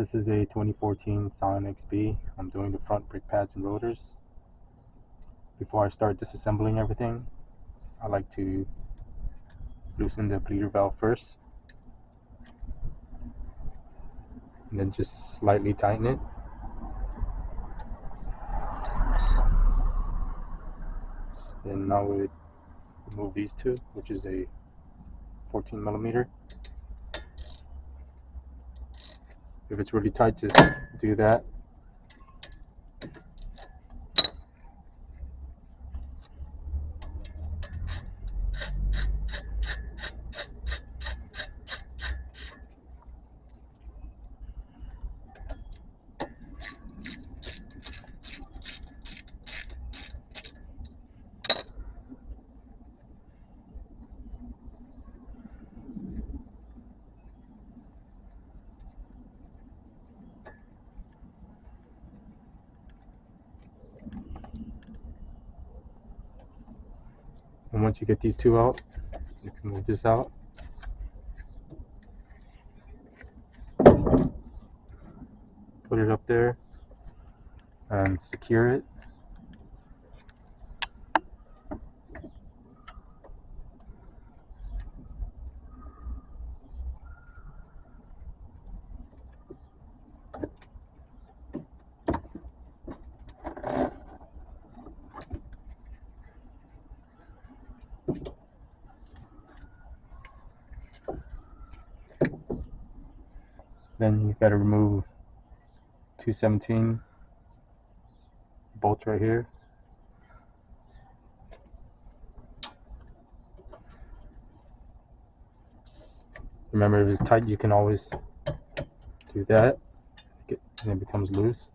This is a 2014 Scion XB. I'm doing the front brake pads and rotors. Before I start disassembling everything, I like to loosen the bleeder valve first, and then just slightly tighten it. And now we remove these two, which is a 14 millimeter. If it's really tight, just do that. And once you get these two out, you can move this out. Put it up there and secure it. Then you got to remove 217 bolts right here. Remember, if it's tight, you can always do that, and it becomes loose.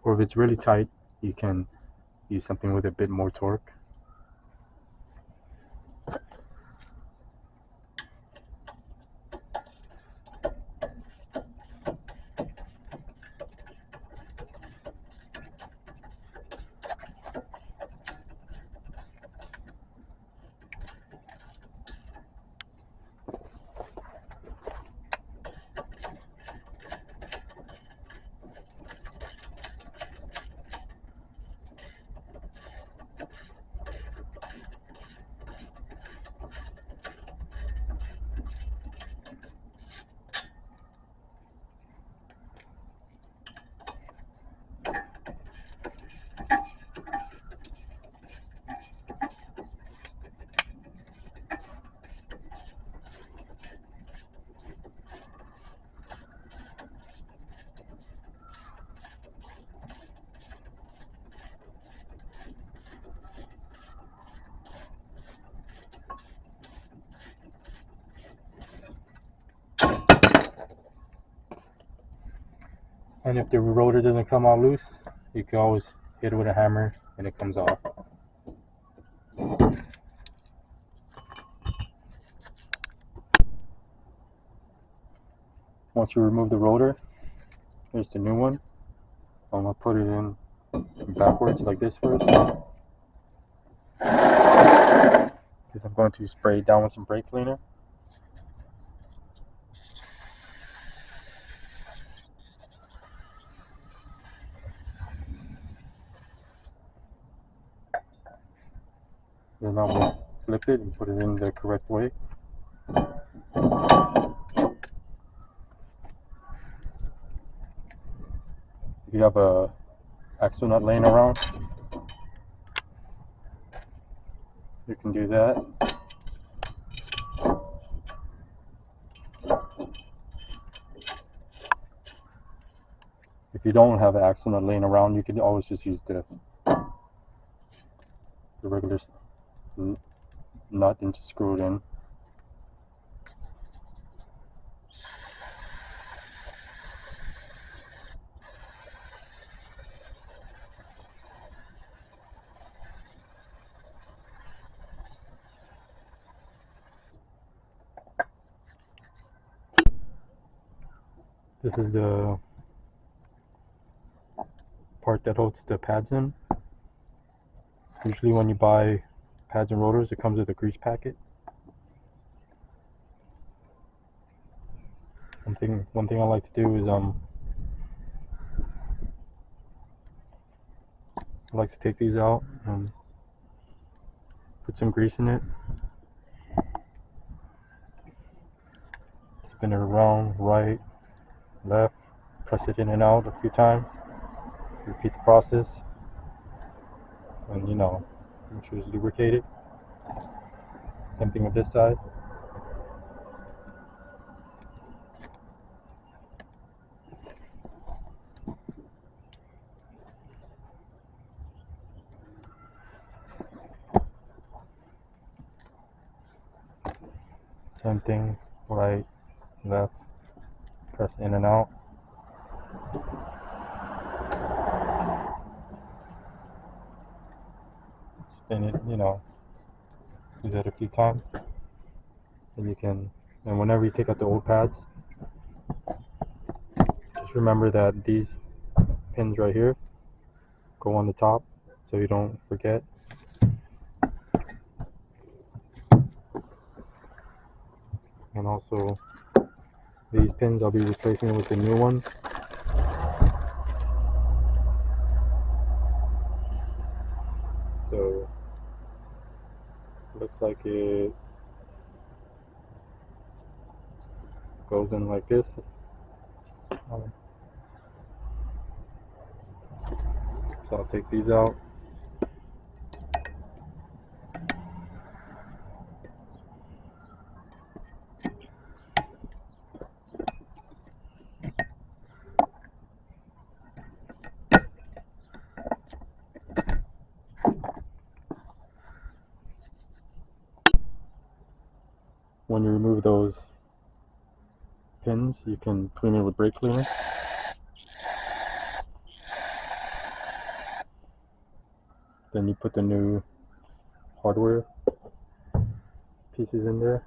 Or if it's really tight, you can use something with a bit more torque. And if the rotor doesn't come out loose, you can always hit it with a hammer and it comes off. Once you remove the rotor, here's the new one. I'm going to put it in backwards like this first, because I'm going to spray it down with some brake cleaner. Then I'm going to flip it and put it in the correct way. If you have a axle nut laying around, you can do that. If you don't have an axle nut laying around, you can always just use the regular nut and just screw it in. This is the part that holds the pads in. Usually when you buy pads and rotors, it comes with a grease packet. One thing I like to do is I like to take these out and put some grease in it, spin it around, right, left, press it in and out a few times, repeat the process, and make sure it's lubricated. Same thing with this side. Same thing, right, left, press in and out. Spin it, do that a few times. And whenever you take out the old pads, just remember that these pins right here go on the top so you don't forget. And also these pins I'll be replacing with the new ones. So looks like it goes in like this. So I'll take these out. When you remove those pins, you can clean it with brake cleaner. Then you put the new hardware pieces in there.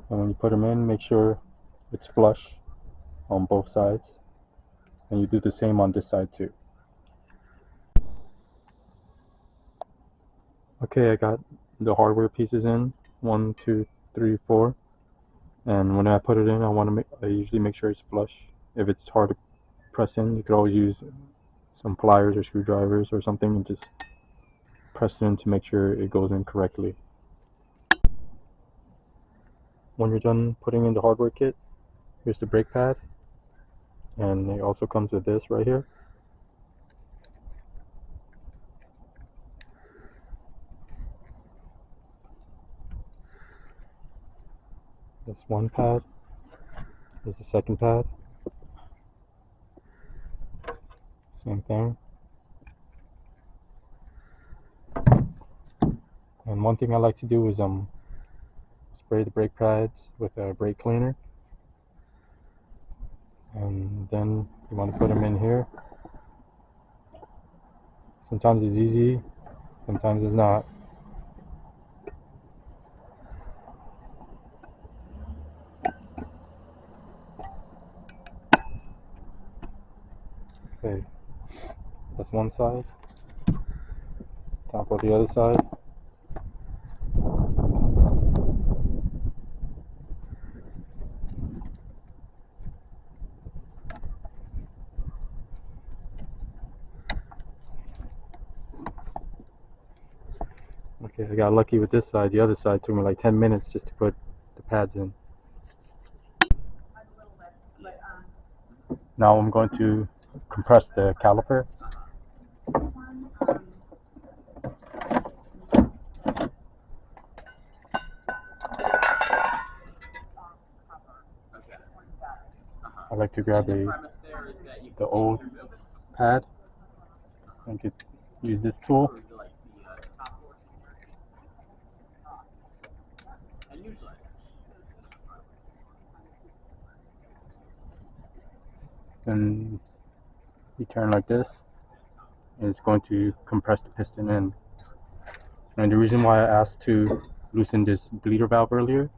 And when you put them in, make sure it's flush on both sides. And you do the same on this side too. Okay, I got the hardware pieces in, 1, 2, 3, 4. And when I put it in, I usually make sure it's flush. If it's hard to press in, you could always use some pliers or screwdrivers or something and just press it in to make sure it goes in correctly. When you're done putting in the hardware kit, here's the brake pad, and it also comes with this right here. This one pad. There's the second pad. Same thing. And one thing I like to do is spray the brake pads with a brake cleaner. And then you want to put them in here. Sometimes it's easy, sometimes it's not. Okay, that's one side. Top of the other side. Okay, I got lucky with this side. The other side took me like 10 minutes just to put the pads in. Now I'm going to compress the caliper. I like to grab the old pad and use this tool. Then you turn like this, and it's going to compress the piston in. And the reason why I asked to loosen this bleeder valve earlier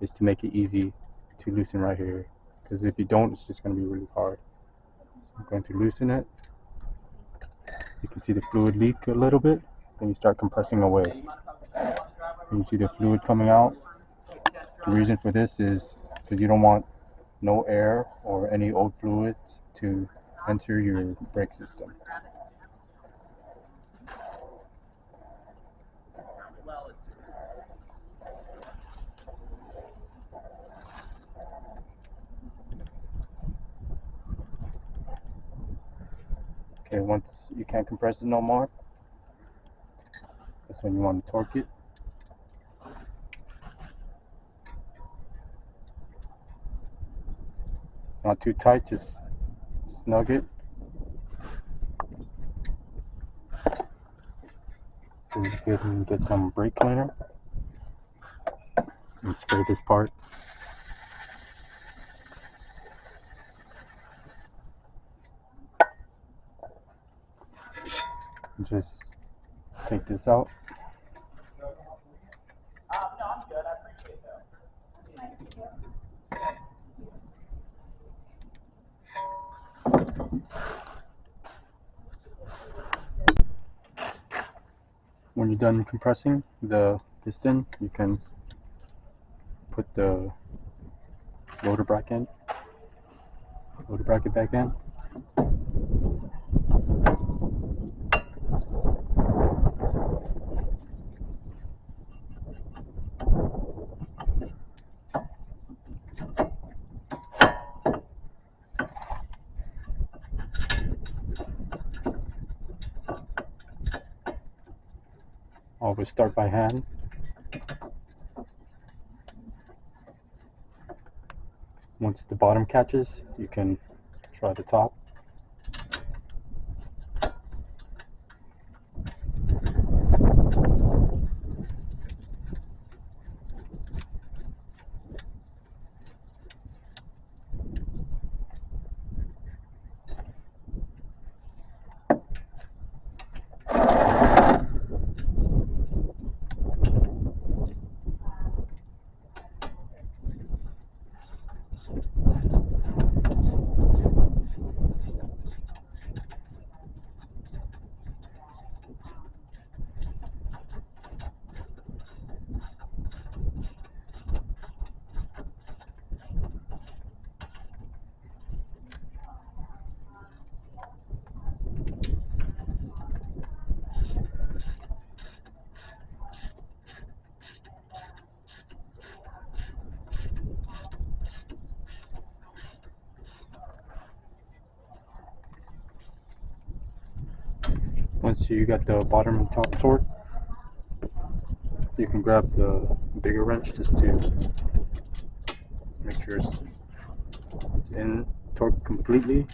is to make it easy to loosen right here, because if you don't, it's just going to be really hard. So I'm going to loosen it. You can see the fluid leak a little bit, then you start compressing away. And you see the fluid coming out. The reason for this is because you don't want no air or any old fluids to enter your brake system. Okay, once you can't compress it no more, that's when you want to torque it. Not too tight, just snug it. Then you can get some brake cleaner and spray this part. And just take this out. When you're done compressing the piston, you can put the rotor bracket back in. Always start by hand. Once the bottom catches, you can try the top. Once you got the bottom and top torque, you can grab the bigger wrench just to make sure it's in torque completely.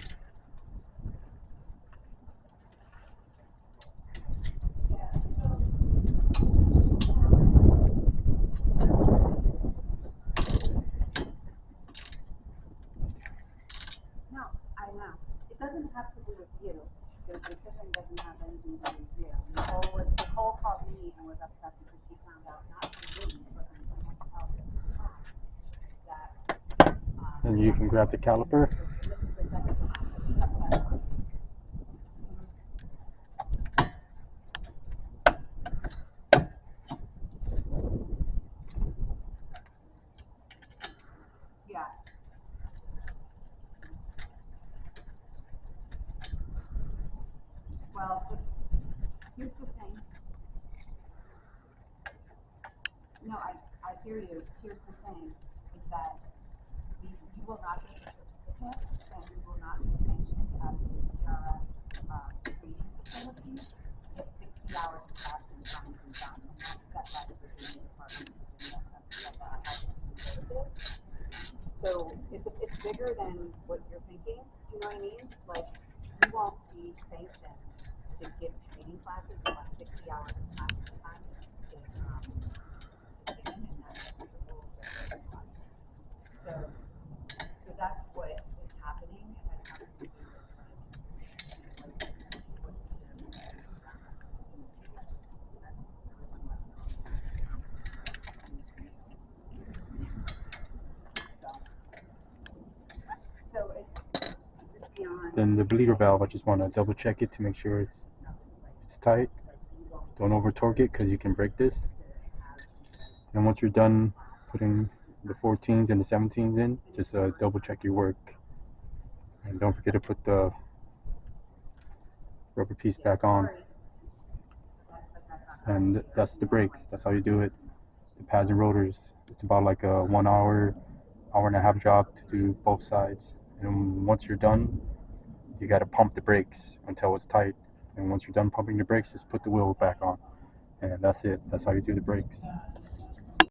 No, I know. It doesn't have to do with you. The decision doesn't have anything to do with you. Nicole called me and was upset because she found out not from me, but from someone else that And you can grab the caliper. yeah. Well, here's the thing. No, I hear you. Here's the thing, is that you will not get the certificate, and you will not be sanctioned out of the PRS training facility if 60 hours of class and time is done. And that's set by the Virginia Department of Health and Services. So it's bigger than what you're thinking. Do you know what I mean? Like, you won't be sanctioned to give training classes unless 60 hours of class and time is given, and that's the rules that are applied. So that's what is happening. It has nothing to do with so it's beyond. Then the bleeder valve, I just want to double check it to make sure it's it's tight. Don't over torque it because you can break this. And once you're done putting the 14s and the 17s in, just double check your work. And don't forget to put the rubber piece back on. And that's the brakes. That's how you do it. The pads and rotors. It's about like a 1 hour, hour and a half job to do both sides. And once you're done, you got to pump the brakes until it's tight. And once you're done pumping the brakes, just put the wheel back on. And that's it. That's how you do the brakes.